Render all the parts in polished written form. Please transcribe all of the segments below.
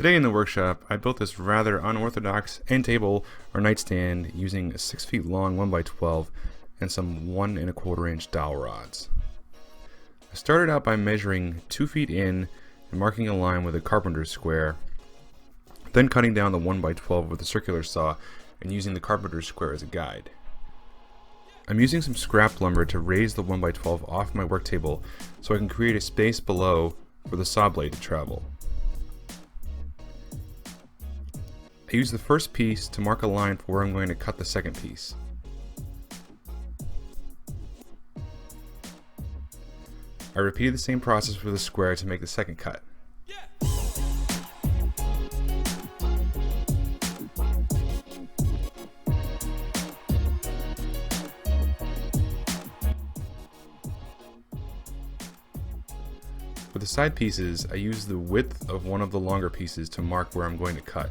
Today in the workshop, I built this rather unorthodox end table or nightstand using a 6 feet long 1x12 and some 1 1/4 inch dowel rods. I started out by measuring 2 feet in and marking a line with a carpenter's square, then cutting down the 1x12 with a circular saw and using the carpenter's square as a guide. I'm using some scrap lumber to raise the 1x12 off my work table so I can create a space below for the saw blade to travel. I use the first piece to mark a line for where I'm going to cut the second piece. I repeated the same process for the square to make the second cut. For the side pieces, I use the width of one of the longer pieces to mark where I'm going to cut.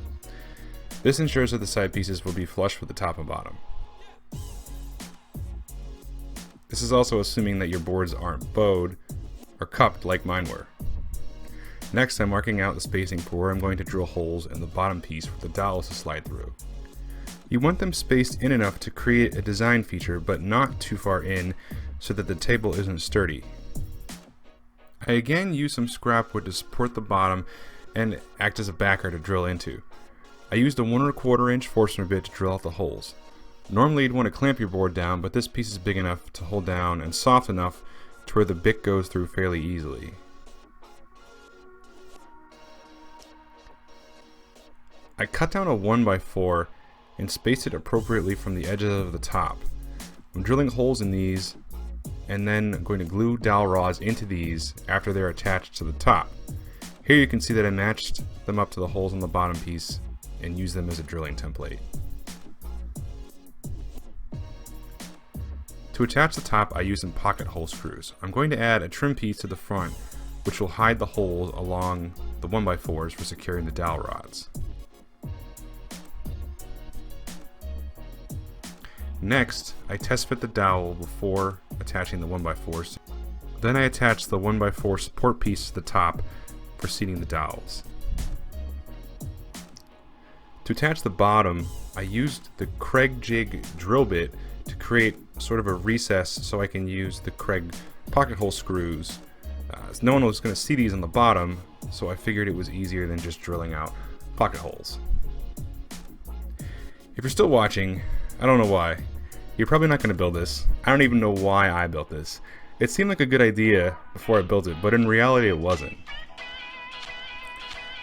This ensures that the side pieces will be flush with the top and bottom. This is also assuming that your boards aren't bowed or cupped like mine were. Next, I'm marking out the spacing for where I'm going to drill holes in the bottom piece for the dowels to slide through. You want them spaced in enough to create a design feature, but not too far in so that the table isn't sturdy. I again use some scrap wood to support the bottom and act as a backer to drill into. I used a 1 1/4 inch Forstner bit to drill out the holes. Normally you'd want to clamp your board down, but this piece is big enough to hold down and soft enough to where the bit goes through fairly easily. I cut down a 1x4 and spaced it appropriately from the edges of the top. I'm drilling holes in these and then I'm going to glue dowel rods into these after they're attached to the top. Here you can see that I matched them up to the holes on the bottom piece and use them as a drilling template. To attach the top, I use some pocket hole screws. I'm going to add a trim piece to the front which will hide the holes along the 1x4s for securing the dowel rods. Next, I test fit the dowel before attaching the 1x4s. Then I attach the 1x4 support piece to the top for seating the dowels. To attach the bottom, I used the Craig jig drill bit to create sort of a recess so I can use the Craig pocket hole screws. No one was going to see these on the bottom, so I figured it was easier than just drilling out pocket holes. If you're still watching, I don't know why. You're probably not going to build this. I don't even know why I built this. It seemed like a good idea before I built it, but in reality it wasn't.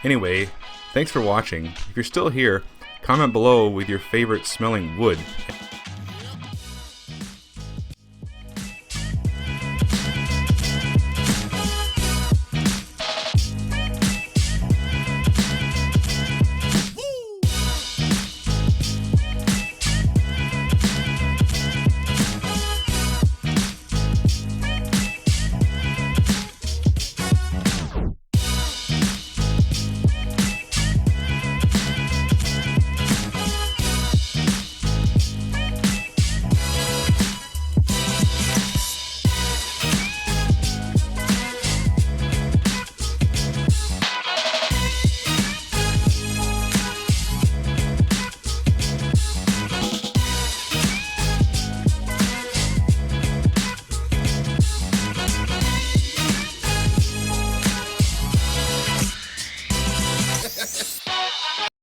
Anyway, thanks for watching. If you're still here, comment below with your favorite smelling wood.